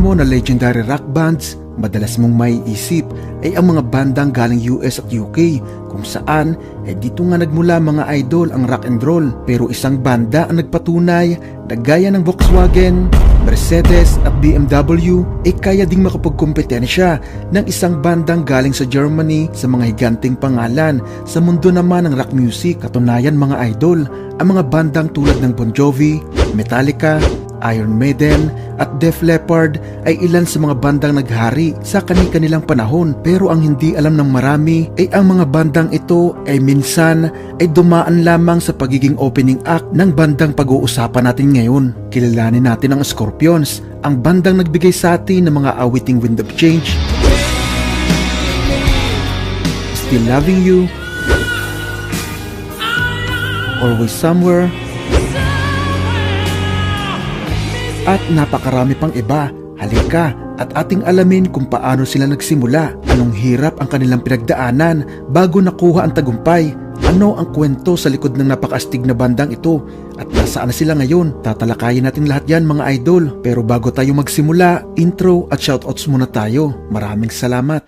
mo na legendary rock bands, madalas mong maiisip ay ang mga bandang galing US at UK, kung saan ay dito nga nagmula mga idol ang rock and roll. Pero isang banda ang nagpatunay na gaya ng Volkswagen, Mercedes at BMW ay kaya ding makapagkompetensya ng isang bandang galing sa Germany sa mga higanting pangalan sa mundo naman ng rock music. Katunayan mga idol, ang mga bandang tulad ng Bon Jovi, Metallica, Iron Maiden at Def Leppard ay ilan sa mga bandang naghari sa kani-kanilang panahon. Pero ang hindi alam ng marami ay ang mga bandang ito ay minsan ay dumaan lamang sa pagiging opening act ng bandang pag-uusapan natin ngayon. Kilalanin natin ang Scorpions, ang bandang nagbigay sa atin ng mga awiting Wind of Change, Still Loving You, Always Somewhere, at napakarami pang iba. Halika at ating alamin kung paano sila nagsimula, anong hirap ang kanilang pinagdaanan bago nakuha ang tagumpay, ano ang kwento sa likod ng napakaastig na bandang ito, at nasaan na sila ngayon. Tatalakayin natin lahat yan mga idol. Pero bago tayo magsimula, intro at shoutouts muna tayo. Maraming salamat.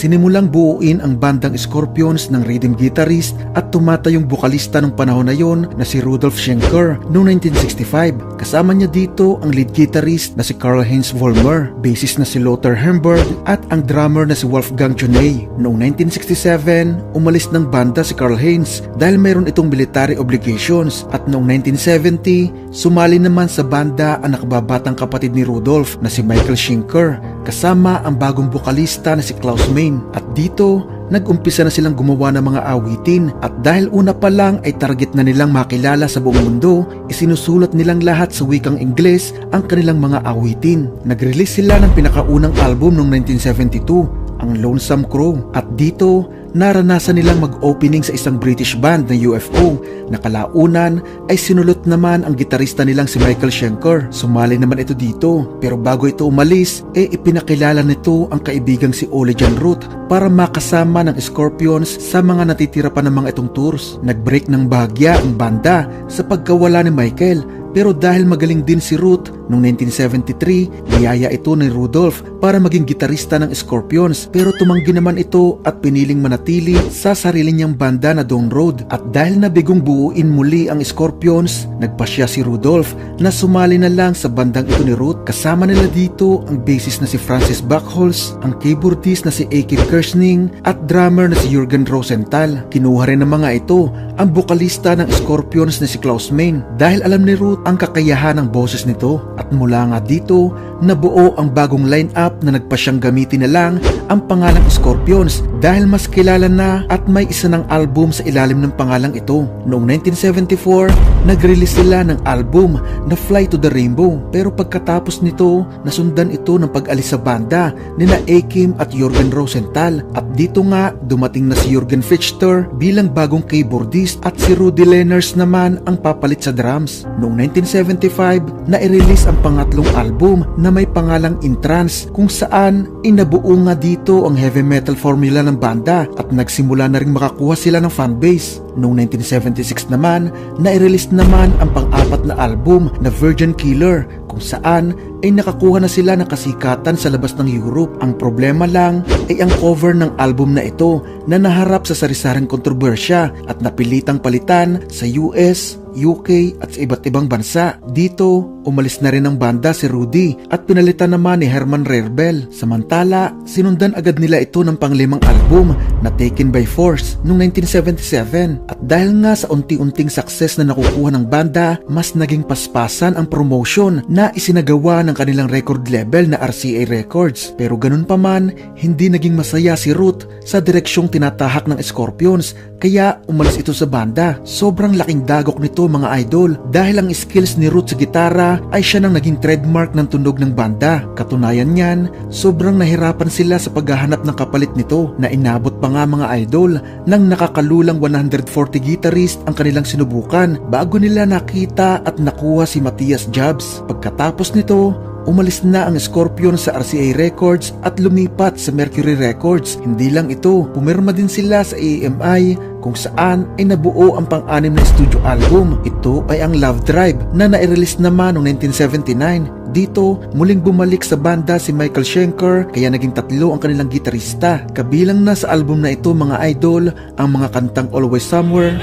Sinimulang buuin ang bandang Scorpions ng rhythm guitarist at tumatayong bukalista ng panahon na yon na si Rudolf Schenker noong 1965. Kasama niya dito ang lead guitarist na si Karl-Heinz Vollmer, bassist na si Lothar Hemberg at ang drummer na si Wolfgang Johnny. Noong 1967, umalis ng banda si Karl-Heinz dahil mayroon itong military obligations, at noong 1970, sumali naman sa banda ang nakababatang kapatid ni Rudolf na si Michael Schenker kasama ang bagong bukalista na si Klaus Meine. At dito, nag-umpisa na silang gumawa ng mga awitin, at dahil una pa lang ay target na nilang makilala sa buong mundo, isinusulat nilang lahat sa wikang Ingles ang kanilang mga awitin. Nag-release sila ng pinakaunang album noong 1972, ang Lonesome Crow, at dito naranasan nilang mag-opening sa isang British band na UFO na kalaunan ay sinulot naman ang gitarista nilang si Michael Schenker. Sumali naman ito dito, pero bago ito umalis ipinakilala nito ang kaibigang si Ole Jan Root para makasama ng Scorpions sa mga natitira pa ng mga itong tours. Nag-break ng bahagya ang banda sa pagkawala ni Michael, pero dahil magaling din si Root, noong 1973, niyaya ito ni Rudolf para maging gitarista ng Scorpions, pero tumanggi naman ito at piniling manatili sa sarili niyang banda na Dawn Road. At dahil nabigong buuin muli ang Scorpions, nagpasya si Rudolf na sumali na lang sa bandang ito ni Root. Kasama nila dito ang bassist na si Francis Buckholz, ang keyboardist na si Akim Kersning at drummer na si Jürgen Rosenthal. Kinuha rin ng mga ito ang bukalista ng Scorpions na si Klaus Meine dahil alam ni Root ang kakayahan ng boses nito, at mula nga dito nabuo ang bagong lineup na nagpasyang gamitin na lang ang pangalang Scorpions dahil mas kilala na at may isa ng album sa ilalim ng pangalang ito. Noong 1974, nag-release sila ng album na Fly to the Rainbow, pero pagkatapos nito nasundan ito ng pag-alis sa banda nina Akim at Jürgen Rosenthal, at dito nga dumating na si Jürgen Fichter bilang bagong keyboardist at si Rudy Lenners naman ang papalit sa drums. Noong 1975, na-release ang pangatlong album na may pangalang In Trance, kung saan inabuo nga dito ang heavy metal formula ng banda at nagsimula na rin makakuha sila ng fanbase. Noong 1976 naman, na-release naman ang pang-apat na album na Virgin Killer, kung saan ay nakakuha na sila ng kasikatan sa labas ng Europe. Ang problema lang ay ang cover ng album na ito na naharap sa sari-saring kontrobersya at napilitang palitan sa US, UK at sa iba't ibang bansa. Dito, umalis na rin ang banda si Rudy at pinalitan naman ni Herman Rarebell. Samantala, sinundan agad nila ito ng panglimang album na Taken by Force noong 1977. At dahil nga sa unti-unting success na nakukuha ng banda, mas naging paspasan ang promotion na isinagawa ng kanilang record label na RCA Records. Pero ganun pa man, hindi naging masaya si Root sa direksyong tinatahak ng Scorpions, kaya umalis ito sa banda. Sobrang laking dagok nito ito mga idol dahil ang skills ni Ruth sa gitara ay siya nang naging trademark ng tunog ng banda. Katunayan niyan, sobrang nahirapan sila sa paghahanap ng kapalit nito na inabot pa nga mga idol ng nakakalulang 140 guitarist ang kanilang sinubukan bago nila nakita at nakuha si Matthias Jobs. Pagkatapos nito, umalis na ang Scorpions sa RCA Records at lumipat sa Mercury Records. Hindi lang ito, pumirma din sila sa EMI kung saan ay nabuo ang pang-anim na studio album. Ito ay ang Love Drive na nai-release naman noong 1979. Dito, muling bumalik sa banda si Michael Schenker kaya naging 3 ang kanilang gitarista. Kabilang na sa album na ito mga idol ang mga kantang Always Somewhere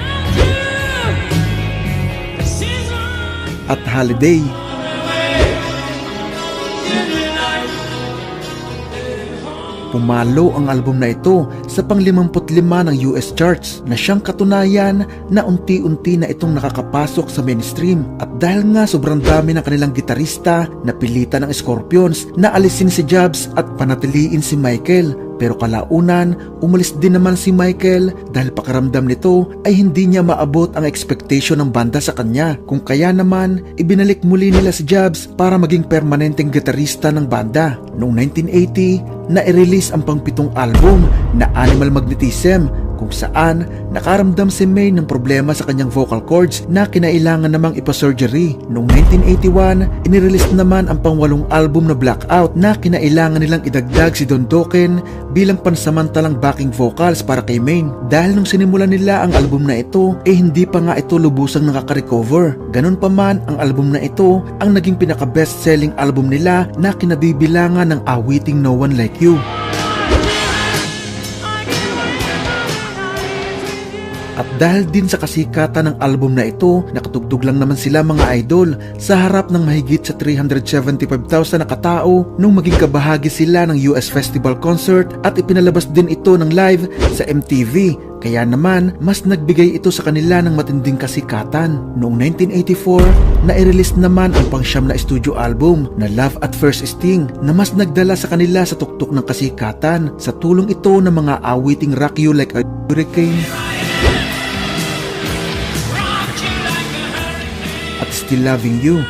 at Holiday. Pumalo ang album na ito sa pang-55 ng US charts na siyang katunayan na unti-unti na itong nakakapasok sa mainstream. At dahil nga sobrang dami ng kanilang gitarista, napilitan ng Scorpions na alisin si Jobs at panatiliin si Michael. Pero kalaunan, umalis din naman si Michael dahil pakiramdam nito ay hindi niya maabot ang expectation ng banda sa kanya. Kung kaya naman, ibinalik muli nila si Jobs para maging permanenteng gitarista ng banda. Noong 1980, na-release ang pang-7 album na Animal Magnetism kung saan nakaramdam si May ng problema sa kanyang vocal cords na kinailangan namang ipa-surgery. Noong 1981, inirelease naman ang pang-8 album na Blackout na kinailangan nilang idagdag si Don Dokken bilang pansamantalang backing vocals para kay Main. Dahil nung sinimulan nila ang album na ito, hindi pa nga ito lubusang nakaka-recover. Ganun pa man, ang album na ito ang naging pinaka-best-selling album nila na kinabibilangan ng awiting No One Like You. At dahil din sa kasikatan ng album na ito, nakatugtog lang naman sila mga idol sa harap ng mahigit sa 375,000 na katao nung maging kabahagi sila ng US Festival Concert at ipinalabas din ito ng live sa MTV. Kaya naman, mas nagbigay ito sa kanila ng matinding kasikatan. Noong 1984, na-release naman ang pang-9 na studio album na Love at First Sting na mas nagdala sa kanila sa tuktok ng kasikatan sa tulong ito ng mga awiting Rock You Like a Hurricane at Still Loving You.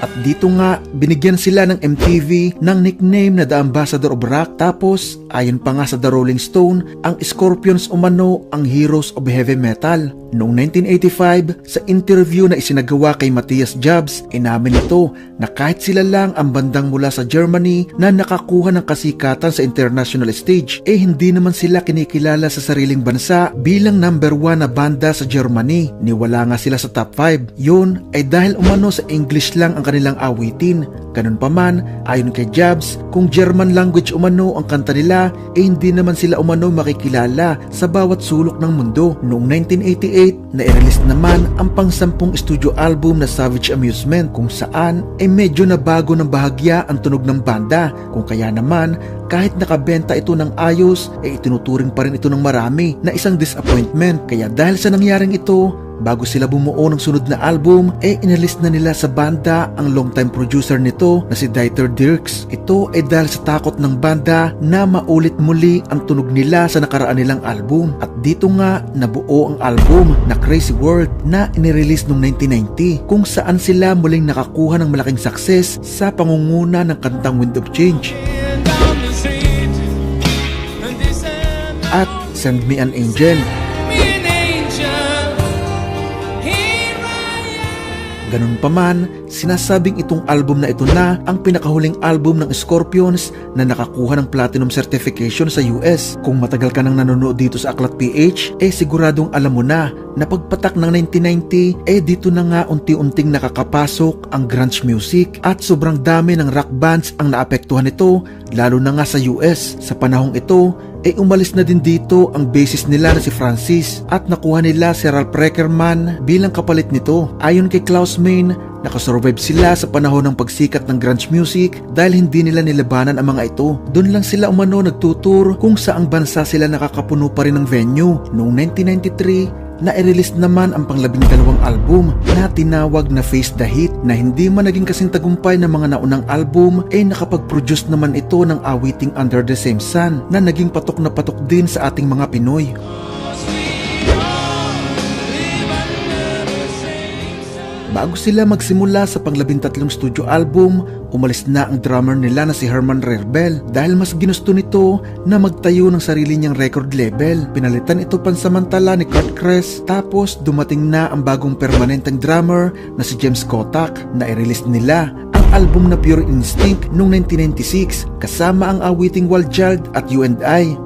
At dito nga, binigyan sila ng MTV ng nickname na The Ambassador of Rock. Tapos, ayon pa nga sa The Rolling Stone, ang Scorpions umano ang Heroes of Heavy Metal. Noong 1985, sa interview na isinagawa kay Matthias Jobs, inamin nito na kahit sila lang ang bandang mula sa Germany na nakakuha ng kasikatan sa international stage, hindi naman sila kinikilala sa sariling bansa bilang number 1 na banda sa Germany. Niwala nga sila sa top 5. Yun ay dahil umano sa English lang ang kanilang awitin. Ganun pa man, ayon kay Jobs, kung German language umano ang kanta nila, hindi naman sila umano makikilala sa bawat sulok ng mundo. Noong 1988, na-release naman ang pang-10 studio album na Savage Amusement kung saan medyo nabago ng bahagya ang tunog ng banda. Kung kaya naman, kahit nakabenta ito ng ayos, itinuturing pa rin ito ng marami na isang disappointment. Kaya dahil sa nangyaring ito, bago sila bumuo ng sunod na album, inalis na nila sa banda ang longtime producer nito na si Dieter Dierks. Ito ay dahil sa takot ng banda na maulit muli ang tunog nila sa nakaraan nilang album. At dito nga nabuo ang album na Crazy World na inirelease noong 1990 kung saan sila muling nakakuha ng malaking success sa pangunguna ng kantang Wind of Change at Send Me an Angel. Ganun pa man, sinasabing itong album na ito na ang pinakahuling album ng Scorpions na nakakuha ng platinum certification sa US. Kung matagal ka nang nanonood dito sa Aklat PH, siguradong alam mo na pagpatak ng 1990, dito na nga unti-unting nakakapasok ang grunge music at sobrang dami ng rock bands ang naapektuhan nito, lalo na nga sa US. Sa panahong ito, umalis na din dito ang bassist nila na si Francis at nakuha nila si Ralph Reckerman bilang kapalit nito. Ayon kay Klaus Meine, nakasurvive sila sa panahon ng pagsikat ng grunge music dahil hindi nila nilabanan ang mga ito. Doon lang sila umano nagtutur kung saang bansa sila nakakapuno pa rin ng venue. Noong 1993, na-release naman ang pang-12 album na tinawag na Face the Heat na hindi man naging kasing tagumpay ng mga naunang album, nakapag-produce naman ito ng awiting Under the Same Sun na naging patok na patok din sa ating mga Pinoy. Bago sila magsimula sa pang-13 studio album, umalis na ang drummer nila na si Herman Rerbel dahil mas ginusto nito na magtayo ng sarili niyang record label. Pinalitan ito pansamantala ni Kurt Kress, tapos dumating na ang bagong permanenteng drummer na si James Kotak na i-release nila ang album na Pure Instinct noong 1996 kasama ang awiting Wild Child at You and I.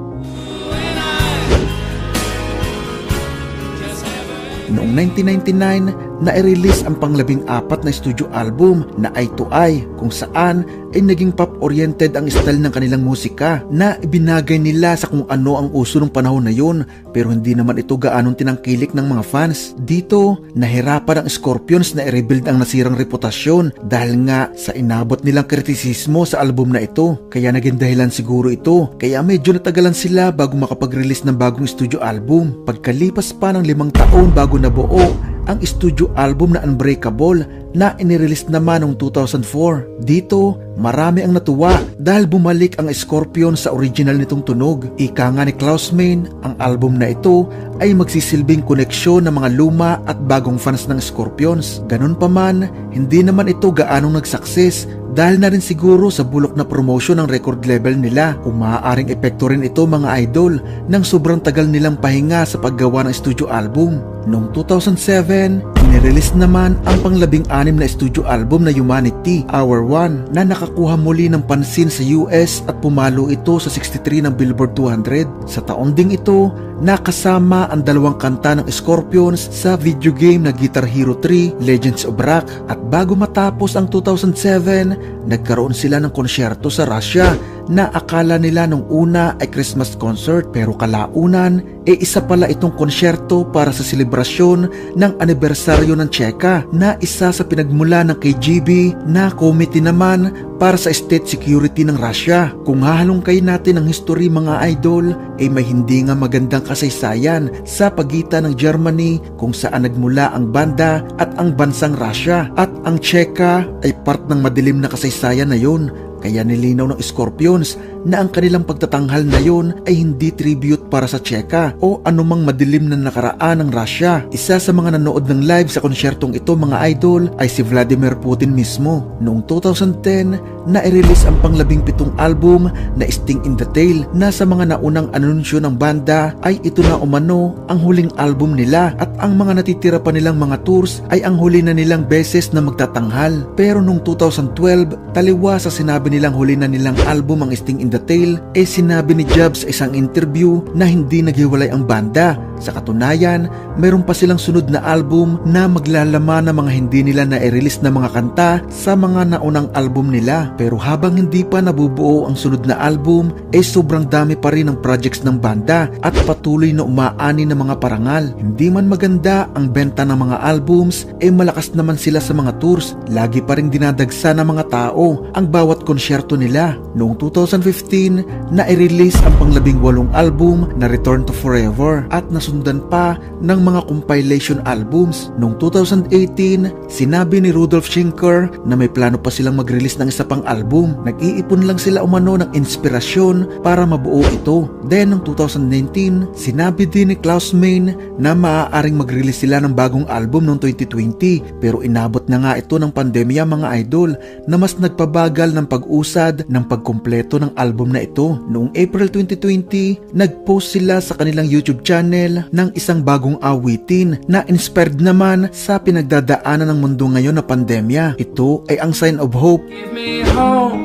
Noong 1999, na-release ang pang-14 na studio album na Eye to Eye kung saan ay naging pop-oriented ang style ng kanilang musika na ibinagay nila sa kung ano ang uso ng panahon na yun, pero hindi naman ito gaanong tinangkilik ng mga fans. Dito, nahirapan ang Scorpions na i-rebuild ang nasirang reputasyon dahil nga sa inabot nilang kritisismo sa album na ito, kaya naging dahilan siguro ito kaya medyo natagalan sila bago makapag-release ng bagong studio album. Pagkalipas pa ng 5 taon bago nabuo ang studio album na Unbreakable na inirelease naman noong 2004. Dito, marami ang natuwa dahil bumalik ang Scorpions sa original nitong tunog. Ika nga ni Klaus Meine, ang album na ito ay magsisilbing koneksyon ng mga luma at bagong fans ng Scorpions. Ganun pa man, hindi naman ito gaanong nag-success dahil na rin siguro sa bulok na promotion ng record label nila. Kung maaaring epekto rin ito mga idol ng sobrang tagal nilang pahinga sa paggawa ng studio album. Noong 2007, inirelease naman ang pang-16 na studio album na Humanity, Hour 1 na nakakuha muli ng pansin sa US at pumalo ito sa 63 ng Billboard 200. Sa taon ding ito, nakasama ang 2 kanta ng Scorpions sa video game na Guitar Hero 3 Legends of Rock. At bago matapos ang 2007, nagkaroon sila ng konsyerto sa Russia na akala nila nung una ay Christmas concert, pero kalaunan isa pala itong konsyerto para sa selebrasyon ng anibersaryo ng Cheka na isa sa pinagmula ng KGB na committee naman para sa state security ng Russia. Kung hahalongkay natin ang history mga idol, may hindi nga magandang kasaysayan sa pagitan ng Germany kung saan nagmula ang banda at ang bansang Russia, at ang Cheka ay part ng madilim na kasaysayan na yun. Kaya nilinaw ng Scorpions na ang kanilang pagtatanghal na yon ay hindi tribute para sa Cheka o anumang madilim na nakaraan ng Russia. Isa sa mga nanood ng live sa konsyertong ito mga idol ay si Vladimir Putin mismo. Noong 2010, na-release ang pang-17 album na Sting in the Tail na sa mga naunang anunsyo ng banda ay ito na umano ang huling album nila, at ang mga natitira pa nilang mga tours ay ang huli na nilang beses na magtatanghal. Pero noong 2012, taliwa sa sinabi nilang huli na nilang album ang Sting in the Tail, sinabi ni Jobs sa isang interview na hindi naghiwalay ang banda. Sa katunayan, mayroon pa silang sunod na album na maglalaman ng mga hindi nila na-release na mga kanta sa mga naunang album nila. Pero habang hindi pa nabubuo ang sunod na album, sobrang dami pa rin ang projects ng banda at patuloy na umaani ng mga parangal. Hindi man maganda ang benta ng mga albums, malakas naman sila sa mga tours. Lagi pa rin dinadagsa ng mga tao ang bawat konsyerto nila. Noong 2015, na-release ang pang-18 album na Return to Forever at nasundan pa ng mga compilation albums. Noong 2018, sinabi ni Rudolf Schenker na may plano pa silang mag-release ng isa pang album. Nag-iipon lang sila umano ng inspirasyon para mabuo ito. Then noong 2019, sinabi din ni Klaus Meine na maaaring mag-release sila ng bagong album noong 2020, pero inabot na nga ito ng pandemya mga idol na mas nagpabagal ng pag-usad ng pagkumpleto ng album na ito. Noong April 2020, nag-post sila sa kanilang YouTube channel ng isang bagong awitin na inspired naman sa pinagdadaanan ng mundo ngayon na pandemya. Ito ay ang Sign of Hope. Give me hope,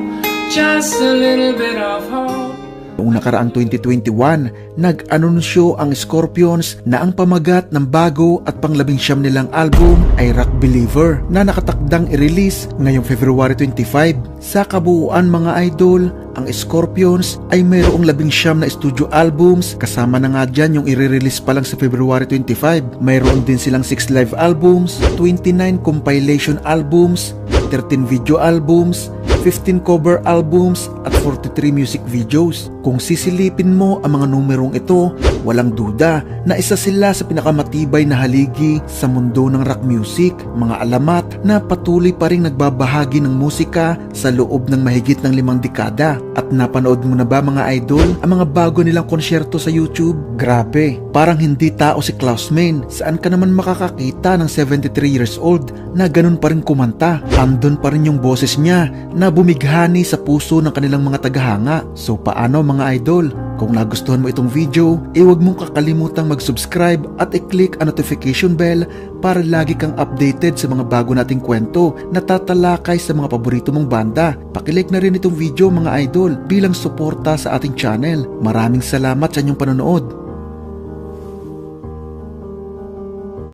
just a little bit of hope. Noong nakaraang 2021, nag-anunsyo ang Scorpions na ang pamagat ng bago at pang-19 nilang album ay Rock Believer na nakatakdang i-release ngayong February 25. Sa kabuuan mga idol, ang Scorpions ay mayroong 19 na studio albums, kasama na nga dyan yung i-release pa lang sa February 25. Mayroon din silang 6 live albums, 29 compilation albums, 13 video albums, 15 cover albums at 43 music videos. Kung sisilipin mo ang mga numerong ito, walang duda na isa sila sa pinakamatibay na haligi sa mundo ng rock music, mga alamat na patuloy pa rin nagbabahagi ng musika sa loob ng mahigit ng 5 dekada. At napanood mo na ba mga idol ang mga bago nilang konsyerto sa YouTube? Grabe, parang hindi tao si Klaus Meine. Saan ka naman makakakita ng 73 years old na ganun pa rin kumanta? Andun pa rin yung boses niya na bumighani sa puso ng kanilang mga tagahanga. So paano mga idol? Kung nagustuhan mo itong video, huwag mong kakalimutang mag-subscribe at i-click ang notification bell para lagi kang updated sa mga bago nating kwento na tatalakay sa mga paborito mong banda. Pakilike na rin itong video mga idol bilang suporta sa ating channel. Maraming salamat sa inyong panonood.